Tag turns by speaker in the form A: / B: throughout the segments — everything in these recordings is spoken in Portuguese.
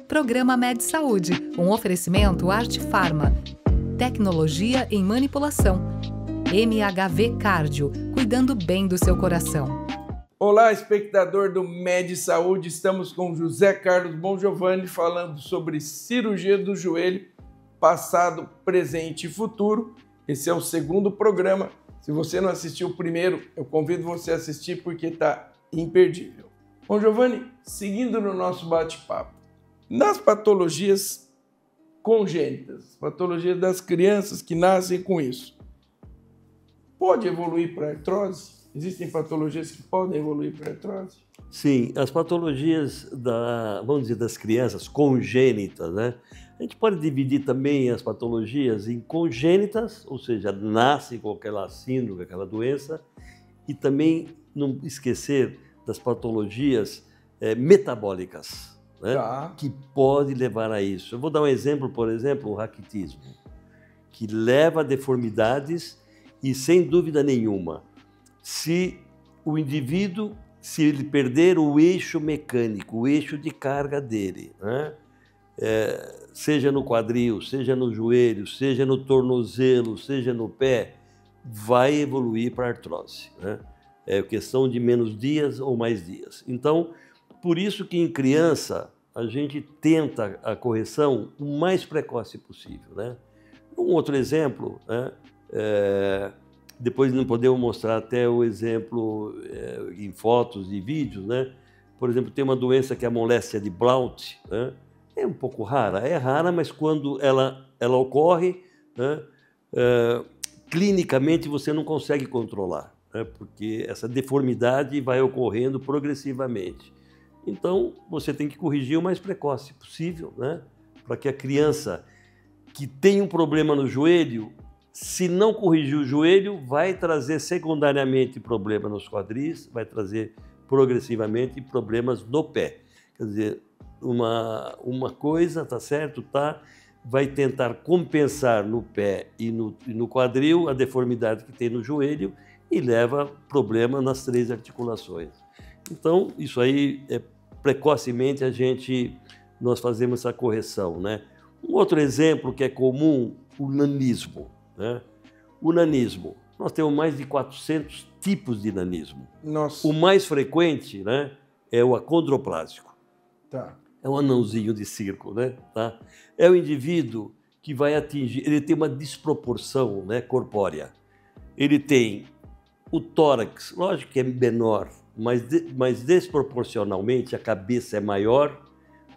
A: Programa Med Saúde, um oferecimento Arte Farma. Tecnologia em manipulação. MHV Cardio, cuidando bem do seu coração.
B: Olá, espectador do Med Saúde, estamos com José Carlos Bongiovanni falando sobre cirurgia do joelho, passado, presente e futuro. Esse é o segundo programa. Se você não assistiu o primeiro, eu convido você a assistir porque está imperdível. Bongiovanni, seguindo no nosso bate-papo, nas patologias congênitas, patologias das crianças que nascem com isso, pode evoluir para artrose? Existem patologias que podem evoluir para artrose?
C: Sim, as patologias vamos dizer, das crianças congênitas, né? A gente pode dividir também as patologias em congênitas, ou seja, nasce com aquela síndrome, aquela doença, e também não esquecer das patologias metabólicas, né?
B: Tá.
C: Que pode levar a isso. Eu vou dar um exemplo, por exemplo, o raquitismo, que leva a deformidades e, sem dúvida nenhuma, se o indivíduo, se ele perder o eixo mecânico, o eixo de carga dele, né? Seja no quadril, seja no joelho, seja no tornozelo, seja no pé, vai evoluir para artrose, né? É questão de menos dias ou mais dias. Então, por isso que em criança a gente tenta a correção o mais precoce possível, né? Um outro exemplo, né? Depois não podemos mostrar até o exemplo em fotos e vídeos, né? Por exemplo, tem uma doença que é a moléstia de Blount, né? É um pouco rara, mas quando ela ocorre, né? Clinicamente você não consegue controlar, né? Porque essa deformidade vai ocorrendo progressivamente. Então, você tem que corrigir o mais precoce possível, né? Para que a criança que tem um problema no joelho, se não corrigir o joelho, vai trazer secundariamente problema nos quadris, vai trazer progressivamente problemas no pé. Quer dizer, uma coisa, tá certo, tá? Vai tentar compensar no pé e no quadril a deformidade que tem no joelho e leva problema nas três articulações. Então, isso aí, precocemente, nós fazemos essa correção, né? Um outro exemplo que é comum, o nanismo, né? O nanismo, nós temos mais de 400 tipos de nanismo.
B: Nossa.
C: O mais frequente, né, é o acondroplásico.
B: Tá.
C: É um anãozinho de circo, né? Tá? É o indivíduo que vai atingir, ele tem uma desproporção, né, corpórea. Ele tem o tórax, lógico que é menor, mas desproporcionalmente a cabeça é maior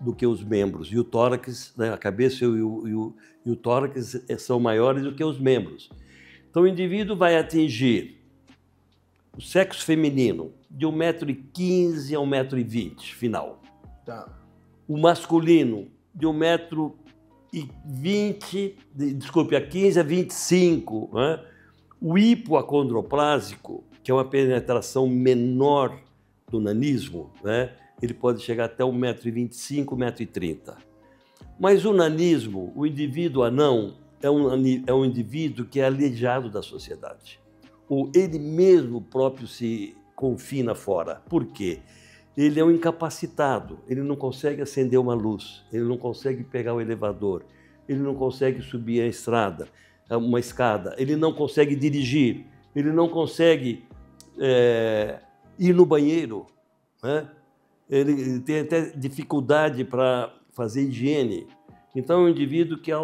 C: do que os membros. E o tórax, né, a cabeça e o tórax são maiores do que os membros. Então o indivíduo vai atingir o sexo feminino de 1,15 m a 1,20 m, final.
B: Tá.
C: O masculino de 1,20 m, desculpe, a 15 a 25, né? O hipoacondroplásico, que é uma penetração menor do nanismo, né? Ele pode chegar até 1,25 m, 1,30 m. Mas o nanismo, o indivíduo anão, é um indivíduo que é aleijado da sociedade. Ou ele mesmo próprio se confina fora. Por quê? Ele é um incapacitado, ele não consegue acender uma luz, ele não consegue pegar o elevador, ele não consegue subir uma escada, ele não consegue dirigir, ele não consegue ir no banheiro, né? Ele tem até dificuldade para fazer higiene. Então é um indivíduo que é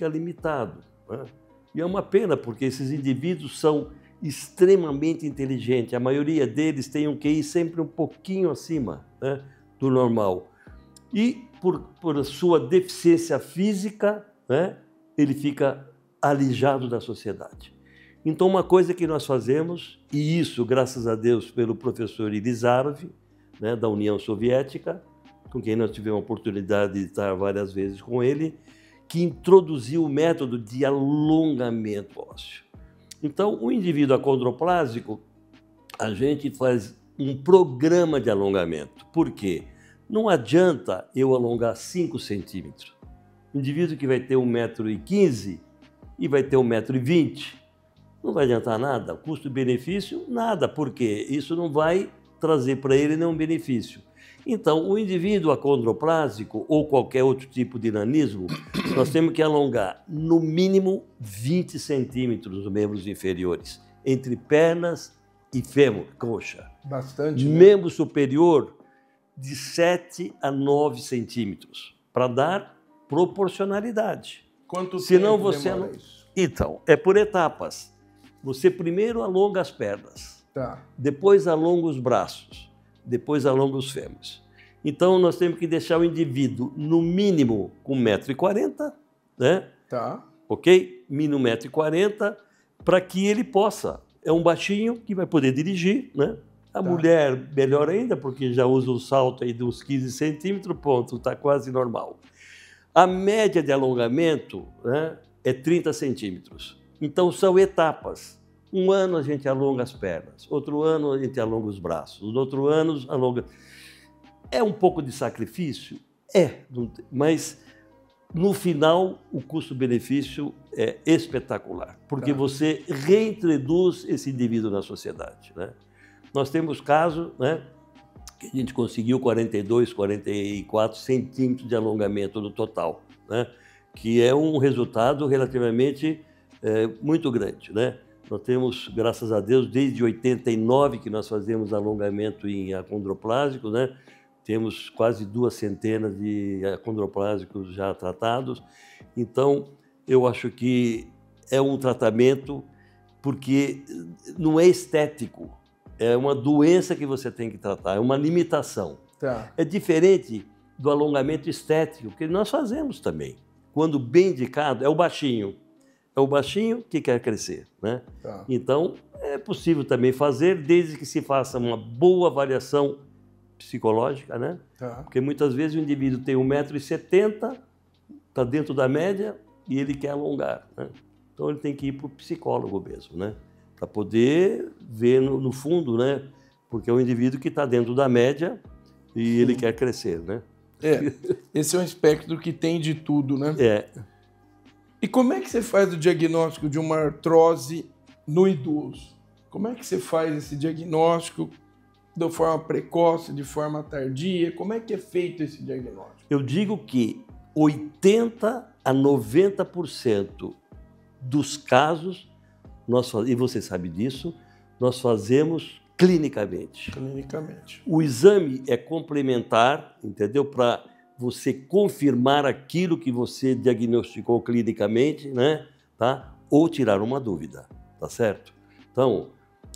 C: limitado, né? E é uma pena, porque esses indivíduos são extremamente inteligentes. A maioria deles tem um QI sempre um pouquinho acima, né, do normal. E por sua deficiência física, né, ele fica alijado da sociedade. Então uma coisa que nós fazemos, e isso graças a Deus pelo professor Ilizarov, né, da União Soviética, com quem nós tivemos a oportunidade de estar várias vezes com ele, que introduziu o método de alongamento ósseo. Então, o indivíduo acondroplásico, a gente faz um programa de alongamento. Por quê? Não adianta eu alongar 5 centímetros. O indivíduo que vai ter 1,15 m e vai ter 1,20 m, não vai adiantar nada. Custo-benefício, nada. Por quê? Isso não vai trazer para ele nenhum benefício. Então, o indivíduo acondroplásico ou qualquer outro tipo de nanismo, nós temos que alongar no mínimo 20 centímetros os membros inferiores, entre pernas e fêmur, coxa.
B: Bastante, né?
C: Membro superior de 7 a 9 centímetros, para dar proporcionalidade.
B: Quanto
C: Senão
B: tempo
C: você
B: demora
C: não...
B: isso?
C: Então, é por etapas. Você primeiro alonga as pernas,
B: Tá.
C: depois alonga os braços, depois alonga os fêmurs. Então, nós temos que deixar o indivíduo, no mínimo, com 1,40 m, né?
B: Tá.
C: Ok? Mínimo 1,40 m, para que ele possa. É um baixinho que vai poder dirigir, né? A mulher, melhor ainda, porque já usa um salto aí de uns 15 centímetros, ponto, está quase normal. A média de alongamento, né, é 30 centímetros. Então, são etapas. Um ano a gente alonga as pernas, outro ano a gente alonga os braços, no outro ano alonga... É um pouco de sacrifício? É, mas no final o custo-benefício é espetacular, porque você reintroduz esse indivíduo na sociedade, né? Nós temos casos, né, que a gente conseguiu 42, 44 centímetros de alongamento no total, né, que é um resultado relativamente muito grande, né? Nós temos, graças a Deus, desde 89 que nós fazemos alongamento em acondroplásico, né? Temos quase 200 de acondroplásicos já tratados. Então, eu acho que é um tratamento porque não é estético, é uma doença que você tem que tratar, é uma limitação.
B: Tá.
C: É diferente do alongamento estético, que nós fazemos também. Quando bem indicado, é o baixinho. É o baixinho que quer crescer, né?
B: Tá.
C: Então, é possível também fazer, desde que se faça uma boa avaliação psicológica, né?
B: Tá.
C: Porque muitas vezes o indivíduo tem 1,70 m, está dentro da média e ele quer alongar, né? Então ele tem que ir para o psicólogo mesmo, né? Para poder ver no fundo, né? Porque é um indivíduo que está dentro da média e ele quer crescer, né?
B: Esse é um espectro que tem de tudo, né?
C: É.
B: E como é que você faz o diagnóstico de uma artrose no idoso? Como é que você faz esse diagnóstico de forma precoce, de forma tardia? Como é que é feito esse diagnóstico?
C: Eu digo que 80% a 90% dos casos, e você sabe disso, nós fazemos clinicamente.
B: Clinicamente.
C: O exame é complementar, entendeu? Para você confirmar aquilo que você diagnosticou clinicamente, né? Tá? Ou tirar uma dúvida, tá certo? Então,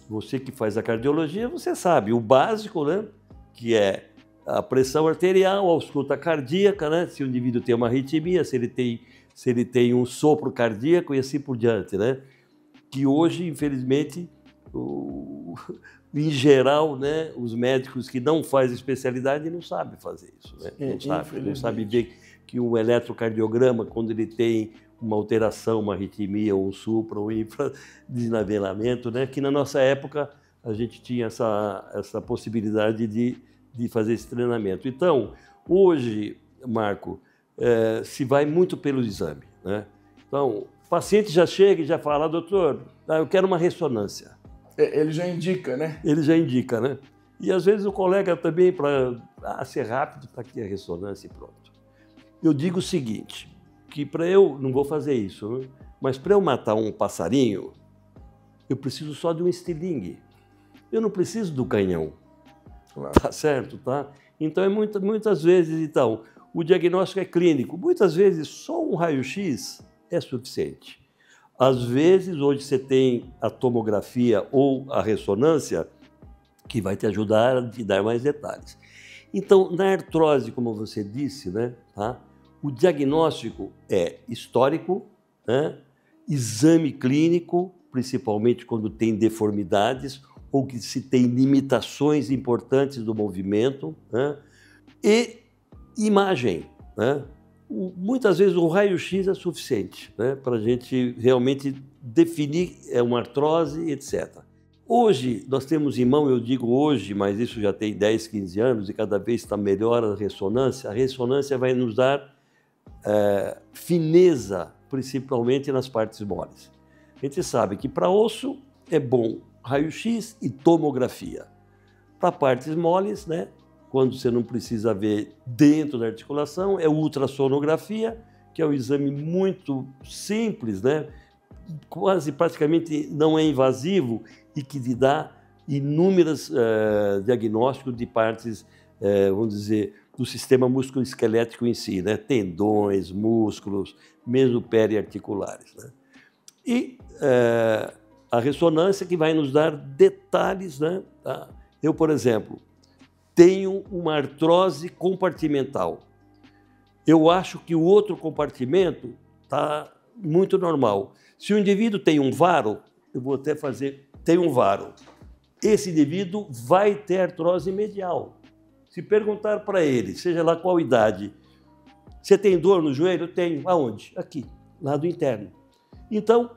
C: você que faz a cardiologia, você sabe o básico, né? Que é a pressão arterial, a ausculta cardíaca, né? Se o indivíduo tem uma arritmia, se ele tem um sopro cardíaco e assim por diante, né? Que hoje, infelizmente, em geral, né, os médicos que não fazem especialidade não sabem fazer isso, né? Não sabe ver que um eletrocardiograma, quando ele tem uma alteração, uma arritmia, ou um supra, ou um infradesnivelamento, né? Que na nossa época a gente tinha essa possibilidade de fazer esse treinamento. Então, hoje, Marco, se vai muito pelo exame, né? Então, o paciente já chega e já fala, doutor, eu quero uma ressonância.
B: Ele já indica, né?
C: Ele já indica, né? E às vezes o colega também, para ser rápido, está aqui a ressonância e pronto. Eu digo o seguinte, que para eu, não vou fazer isso, né? Mas para eu matar um passarinho, eu preciso só de um estilingue. Eu não preciso do canhão.
B: Claro.
C: Tá certo, tá? Então, muitas vezes, então, o diagnóstico é clínico. Muitas vezes, só um raio-x é suficiente. Às vezes, hoje você tem a tomografia ou a ressonância, que vai te ajudar a te dar mais detalhes. Então, na artrose, como você disse, né, tá? O diagnóstico é histórico, né? Exame clínico, principalmente quando tem deformidades ou que se tem limitações importantes do movimento, né? E imagem, né? Muitas vezes o raio-x é suficiente, né, para a gente realmente definir uma artrose, etc. Hoje, nós temos em mão, eu digo hoje, mas isso já tem 10, 15 anos e cada vez está melhor a ressonância. A ressonância vai nos dar fineza, principalmente nas partes moles. A gente sabe que para osso é bom raio-x e tomografia. Para partes moles, né, quando você não precisa ver dentro da articulação, é ultrassonografia, que é um exame muito simples, né? Quase praticamente não é invasivo e que lhe dá inúmeros diagnósticos de partes, vamos dizer, do sistema musculoesquelético em si, né? Tendões, músculos, mesmo periarticulares, né? E a ressonância que vai nos dar detalhes, né? Eu, por exemplo, tenho uma artrose compartimental. Eu acho que o outro compartimento está muito normal. Se o indivíduo tem um varo, eu vou até fazer, tem um varo. Esse indivíduo vai ter artrose medial. Se perguntar para ele, seja lá qual idade, você tem dor no joelho? Eu tenho. Aonde? Aqui, lado interno. Então,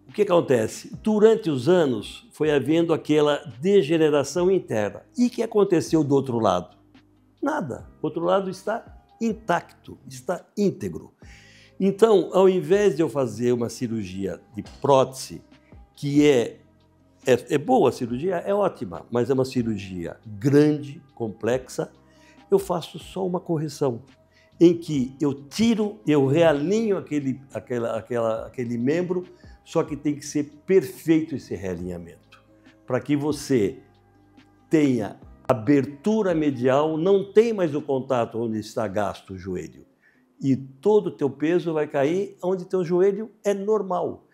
C: o que acontece? Durante os anos, foi havendo aquela degeneração interna. E o que aconteceu do outro lado? Nada. O outro lado está intacto, está íntegro. Então, ao invés de eu fazer uma cirurgia de prótese, que é boa a cirurgia, é ótima, mas é uma cirurgia grande, complexa, eu faço só uma correção, em que eu tiro, eu realinho aquele membro, só que tem que ser perfeito esse realinhamento, para que você tenha abertura medial, não tem mais o contato onde está gasto o joelho. E todo o teu peso vai cair onde teu joelho é normal.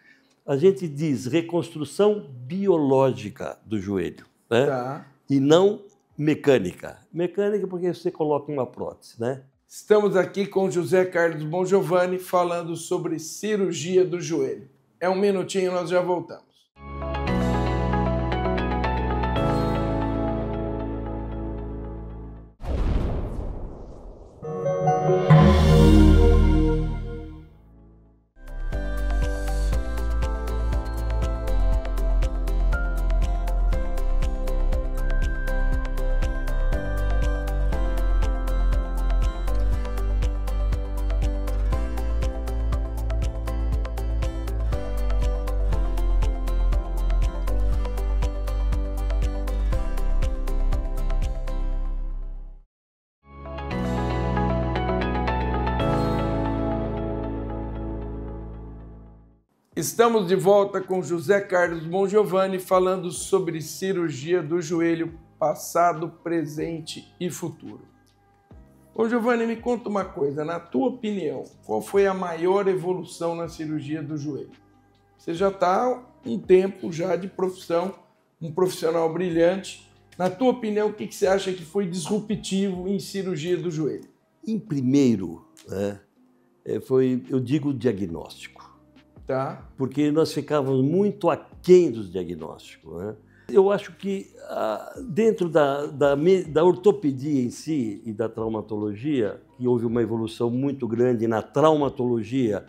C: A gente diz reconstrução biológica do joelho, né?
B: Tá.
C: E não mecânica. Mecânica porque você coloca uma prótese, né?
B: Estamos aqui com José Carlos Bongiovanni falando sobre cirurgia do joelho. É um minutinho, nós já voltamos. Estamos de volta com José Carlos Bongiovanni falando sobre cirurgia do joelho passado, presente e futuro. Bongiovanni, me conta uma coisa, na tua opinião, qual foi a maior evolução na cirurgia do joelho? Você já está um tempo já de profissão, um profissional brilhante. Na tua opinião, o que você acha que foi disruptivo em cirurgia do joelho?
C: Em primeiro, né, eu digo o diagnóstico.
B: Tá.
C: Porque nós ficávamos muito aquém dos diagnósticos, né? Eu acho que dentro da ortopedia em si e da traumatologia, que houve uma evolução muito grande na traumatologia,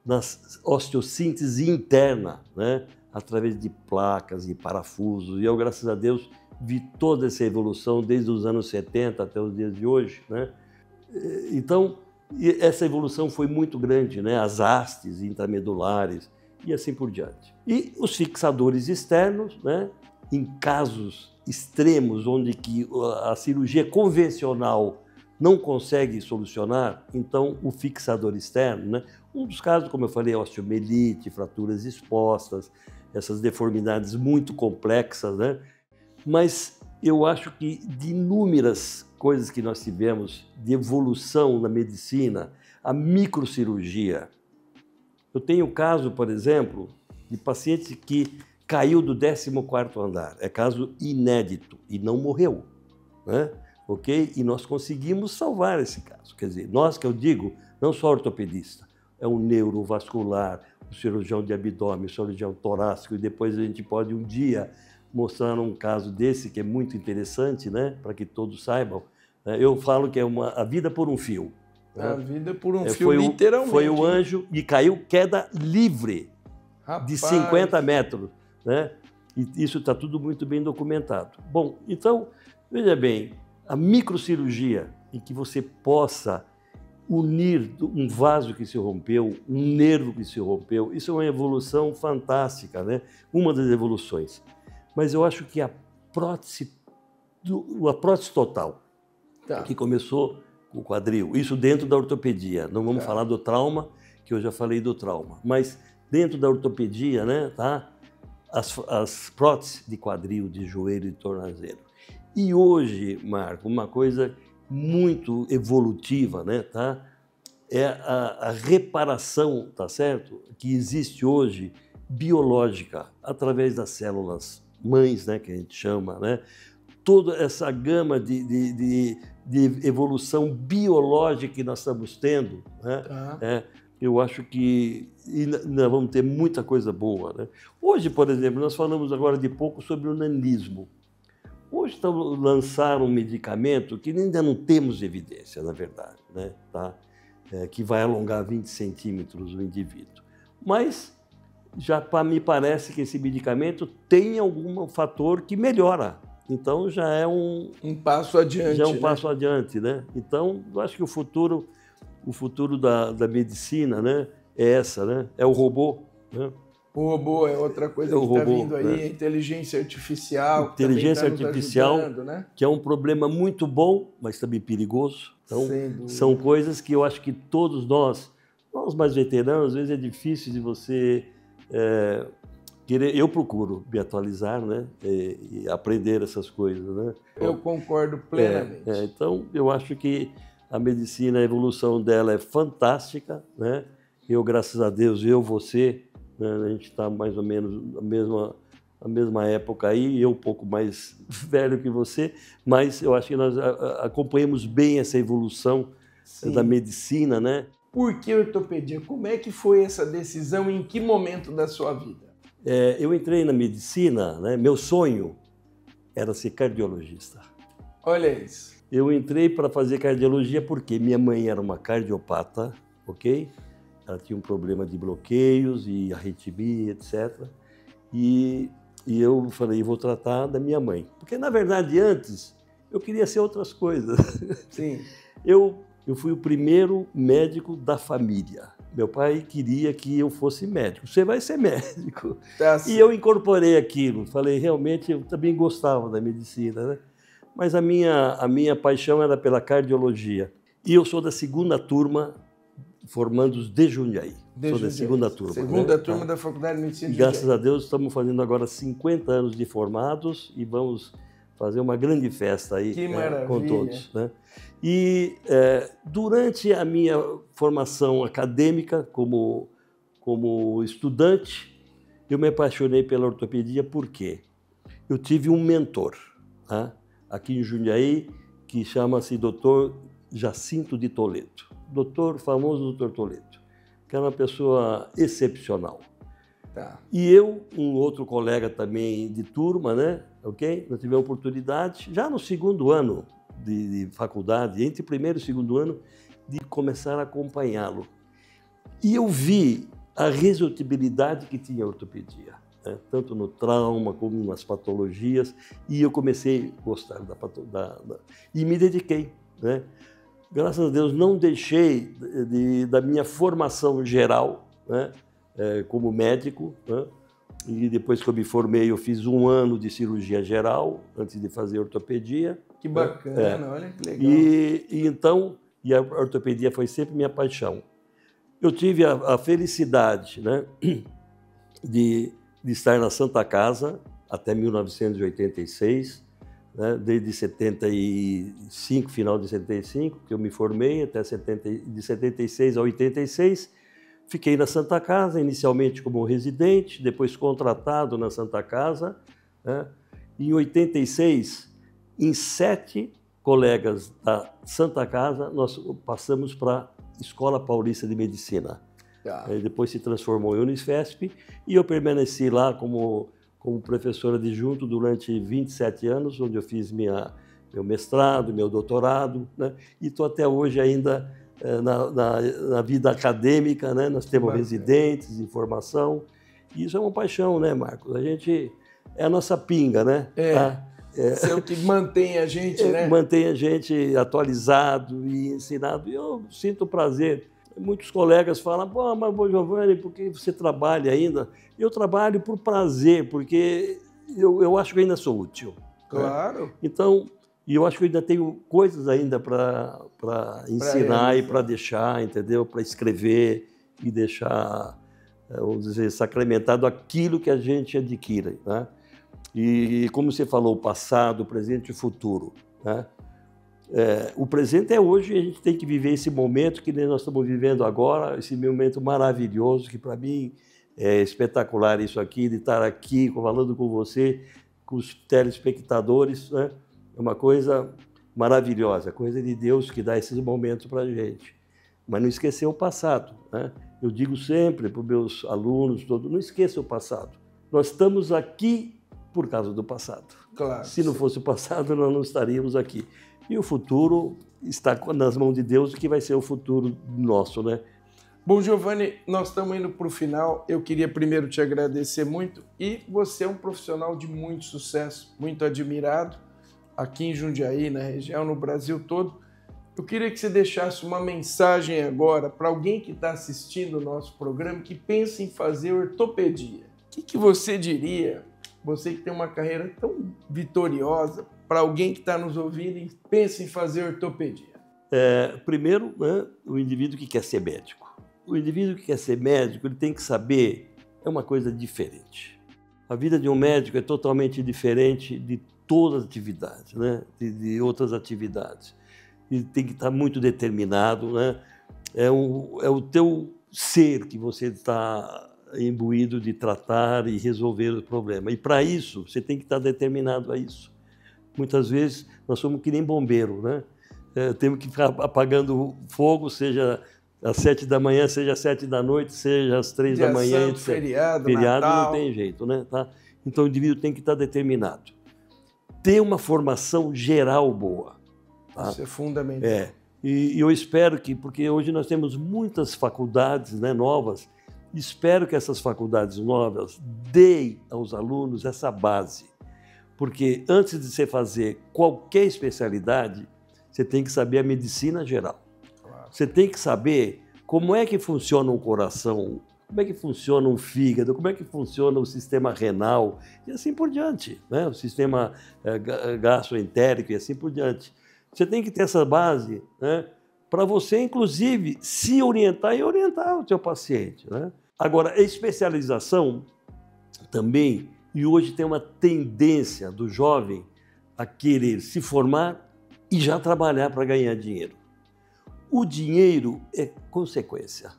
C: na osteossíntese interna, né? Através de placas e parafusos, e eu, graças a Deus, vi toda essa evolução desde os anos 70 até os dias de hoje, né? Então, essa evolução foi muito grande, né? As hastes intramedulares e assim por diante. E os fixadores externos, né? Em casos extremos onde que a cirurgia convencional não consegue solucionar, então o fixador externo, né? Um dos casos, como eu falei, osteomielite, fraturas expostas, essas deformidades muito complexas, né? Mas eu acho que de inúmeras coisas que nós tivemos de evolução na medicina, a microcirurgia. Eu tenho o caso, por exemplo, de paciente que caiu do 14º andar. É caso inédito e não morreu, né? Ok? E nós conseguimos salvar esse caso. Quer dizer, nós que eu digo, não só ortopedista, é um neurovascular, o cirurgião de abdômen, o cirurgião torácico, e depois a gente pode um dia mostrar um caso desse que é muito interessante, né? Para que todos saibam. Eu falo que é a vida por um fio. Né?
B: A vida por um fio, literalmente.
C: Foi o anjo e caiu queda livre. Rapaz. De 50 metros. Né? E isso está tudo muito bem documentado. Bom, então, veja bem, a microcirurgia em que você possa unir um vaso que se rompeu, um nervo que se rompeu, isso é uma evolução fantástica, né? Uma das evoluções. Mas eu acho que a prótese total, que começou com o quadril. Isso dentro da ortopedia. Não vamos falar do trauma, que eu já falei do trauma. Mas dentro da ortopedia, né, tá? As próteses de quadril, de joelho e tornozelo. E hoje, Marco, uma coisa muito evolutiva, né, tá? É a reparação, tá certo? Que existe hoje, biológica, através das células mães, né, que a gente chama, né? Toda essa gama de evolução biológica que nós estamos tendo, né? Eu acho que ainda vamos ter muita coisa boa, né? Hoje, por exemplo, nós falamos agora de pouco sobre o nanismo. Hoje lançaram um medicamento que ainda não temos evidência, na verdade, né? Tá? Que vai alongar 20 centímetros o indivíduo. Mas já me parece que esse medicamento tem algum fator que melhora. Então já é um
B: passo adiante.
C: Já é um passo adiante, né? Então eu acho que o futuro da medicina, né, é essa, né? É o robô, né?
B: O robô é outra coisa que está vindo aí, né? A inteligência artificial.
C: Inteligência artificial,
B: ajudando, né?
C: Que é um problema muito bom, mas também perigoso. Então, são coisas que eu acho que todos nós mais veteranos, às vezes é difícil de você querer. Eu procuro me atualizar, né? E aprender essas coisas, né?
B: Eu concordo plenamente.
C: Então, eu acho que a medicina, a evolução dela é fantástica, né? Eu, graças a Deus, você, né? A gente está mais ou menos na mesma época aí, eu um pouco mais velho que você, mas eu acho que nós acompanhamos bem essa evolução da medicina, né?
B: Por que ortopedia? Como é que foi essa decisão e em que momento da sua vida?
C: Eu entrei na medicina, né? Meu sonho era ser cardiologista.
B: Olha isso.
C: Eu entrei para fazer cardiologia porque minha mãe era uma cardiopata, ok? Ela tinha um problema de bloqueios e arritmia, etc. E eu falei, vou tratar da minha mãe. Porque, na verdade, antes, eu queria ser outras coisas.
B: Sim.
C: Eu fui o primeiro médico da família. Meu pai queria que eu fosse médico. Você vai ser médico. E eu incorporei aquilo. Falei, realmente, eu também gostava da medicina, né? Mas a minha paixão era pela cardiologia. E eu sou da segunda turma, formandos de Jundiaí. Sou da segunda turma.
B: Segunda turma da Faculdade de Medicina de
C: Jundiaí. Graças a Deus, estamos fazendo agora 50 anos de formados e vamos fazer uma grande festa aí com todos, né? E durante a minha formação acadêmica como estudante, eu me apaixonei pela ortopedia porque eu tive um mentor, tá? Aqui em Jundiaí, que chama-se Dr. Jacinto de Toledo. Famoso Dr. Toledo, que era uma pessoa excepcional.
B: Tá.
C: E eu, um outro colega também de turma, né? Ok? Nós tivemos a oportunidade, já no segundo ano de faculdade, entre o primeiro e o segundo ano, de começar a acompanhá-lo. E eu vi a resolutibilidade que tinha a ortopedia, né? Tanto no trauma como nas patologias, e eu comecei a gostar e me dediquei, né? Graças a Deus não deixei da minha formação geral, né? Como médico, né? E depois que eu me formei, eu fiz 1 ano de cirurgia geral, antes de fazer ortopedia.
B: Que bacana, olha que legal.
C: Então, a ortopedia foi sempre minha paixão. Eu tive a felicidade, né, de estar na Santa Casa até 1986, né, desde 75, final de 75, que eu me formei, até de 76 a 86, fiquei na Santa Casa, inicialmente como residente, depois contratado na Santa Casa, né? Em 86, em 7 colegas da Santa Casa, nós passamos para a Escola Paulista de Medicina. Depois se transformou em Unifesp e eu permaneci lá como professor adjunto durante 27 anos, onde eu fiz meu mestrado, meu doutorado, né? E estou até hoje ainda na vida acadêmica, né? Nós temos residentes em formação. E isso é uma paixão, né, Marcos? É a nossa pinga, né?
B: Isso é o que mantém a gente, né?
C: Mantém a gente atualizado e ensinado. E eu sinto prazer. Muitos colegas falam, pô, mas Giovanni, por que você trabalha ainda? Eu trabalho por prazer, porque eu acho que ainda sou útil.
B: Claro.
C: Né? Então, E eu acho que eu ainda tenho coisas ainda para ensinar e para deixar, entendeu? Para escrever e deixar, vamos dizer, sacramentado aquilo que a gente adquire, né? E como você falou, o passado, o presente e o futuro, né? O presente é hoje e a gente tem que viver esse momento que nós estamos vivendo agora, esse momento maravilhoso, que para mim é espetacular isso aqui, de estar aqui falando com você, com os telespectadores, né? É uma coisa maravilhosa, coisa de Deus que dá esses momentos para a gente. Mas não esquecer o passado, né? Eu digo sempre para os meus alunos, não esqueça o passado. Nós estamos aqui por causa do passado.
B: Claro.
C: Se não fosse o passado, nós não estaríamos aqui. E o futuro está nas mãos de Deus, que vai ser o futuro nosso, né?
B: Bom, Giovanni, nós estamos indo para o final. Eu queria primeiro te agradecer muito. E você é um profissional de muito sucesso, muito admirado, aqui em Jundiaí, na região, no Brasil todo. Eu queria que você deixasse uma mensagem agora para alguém que está assistindo o nosso programa que pensa em fazer ortopedia. O que você diria, você que tem uma carreira tão vitoriosa, para alguém que está nos ouvindo e pensa em fazer ortopedia?
C: Primeiro, né, o indivíduo que quer ser médico. O indivíduo que quer ser médico, ele tem que saber, é uma coisa diferente. A vida de um médico é totalmente diferente de todas as atividades, né? de outras atividades. E tem que estar muito determinado, né? É o teu ser que você está imbuído de tratar e resolver o problema. E para isso, você tem que estar determinado a isso. Muitas vezes nós somos que nem bombeiro, né? Temos que ficar apagando fogo, seja às 7 da manhã, seja às 7 da noite, seja às 3 da manhã.
B: Santo, feriado,
C: Natal. Não tem jeito, né? Tá? Então o indivíduo tem que estar determinado. Ter uma formação geral boa. Tá?
B: Isso é fundamental.
C: E eu espero que, porque hoje nós temos muitas faculdades, né, novas, espero que essas faculdades novas deem aos alunos essa base. Porque antes de você fazer qualquer especialidade, você tem que saber a medicina geral. Claro. Você tem que saber como é que funciona um coração, como é que funciona um fígado, como é que funciona o sistema renal e assim por diante, né? O sistema gastroentérico e assim por diante. Você tem que ter essa base, né, para você, inclusive, se orientar e orientar o seu paciente, né? Agora, a especialização também, e hoje tem uma tendência do jovem a querer se formar e já trabalhar para ganhar dinheiro. O dinheiro é consequência.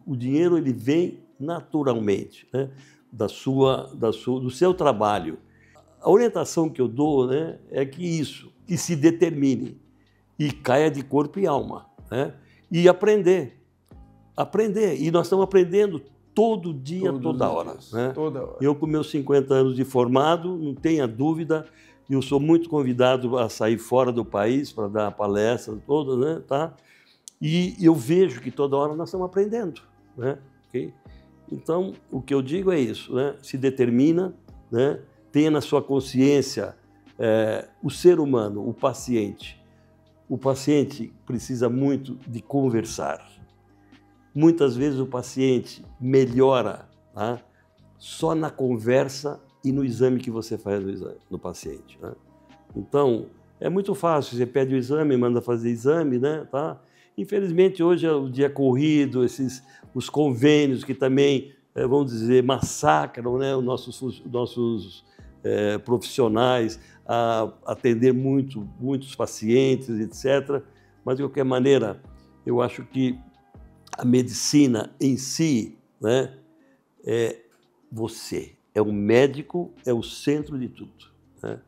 C: O dinheiro ele vem naturalmente, né, do seu trabalho. A orientação que eu dou, né, é que se determine e caia de corpo e alma, né, e aprender. E nós estamos aprendendo todo dia, toda hora, né?
B: Toda hora.
C: Eu, com meus 50 anos de formado, não tenha dúvida, eu sou muito convidado a sair fora do país para dar palestras todas, né, tá? E eu vejo que toda hora nós estamos aprendendo, né? Okay? Então, o que eu digo é isso, né? Se determina, né? Tenha na sua consciência o ser humano, o paciente. O paciente precisa muito de conversar. Muitas vezes o paciente melhora, tá, só na conversa e no exame que você faz no paciente, né? Então, é muito fácil, você pede o exame, manda fazer exame, né, tá? Infelizmente, hoje é o dia corrido, os convênios que também, vamos dizer, massacram, né, os nossos profissionais a atender muitos pacientes, etc. Mas, de qualquer maneira, eu acho que a medicina em si, né, é você, é o médico, é o centro de tudo, né?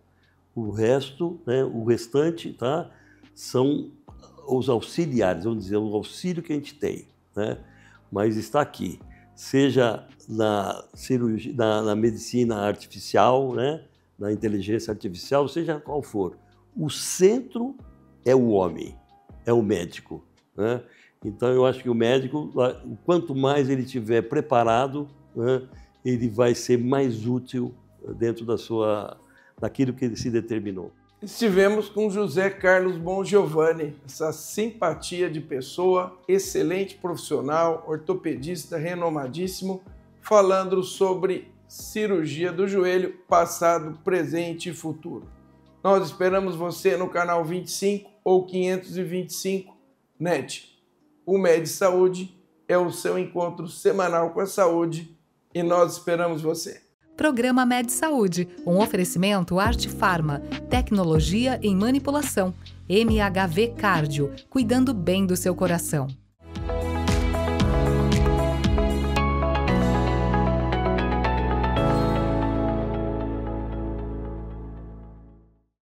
C: O resto, né, o restante, tá, são os auxiliares, vamos dizer, o auxílio que a gente tem, né? Mas está aqui, seja na cirurgia, na medicina artificial, né, na inteligência artificial, seja qual for, o centro é o homem, é o médico, né? Então, eu acho que o médico, quanto mais ele estiver preparado, né, ele vai ser mais útil dentro daquilo que ele se determinou.
B: Estivemos com José Carlos Bongiovanni, essa simpatia de pessoa, excelente profissional, ortopedista renomadíssimo, falando sobre cirurgia do joelho, passado, presente e futuro. Nós esperamos você no canal 25 ou 525 NET. O Med Saúde é o seu encontro semanal com a saúde e nós esperamos você.
A: Programa Med Saúde, um oferecimento Arte Farma, tecnologia em manipulação, MHV Cardio, cuidando bem do seu coração.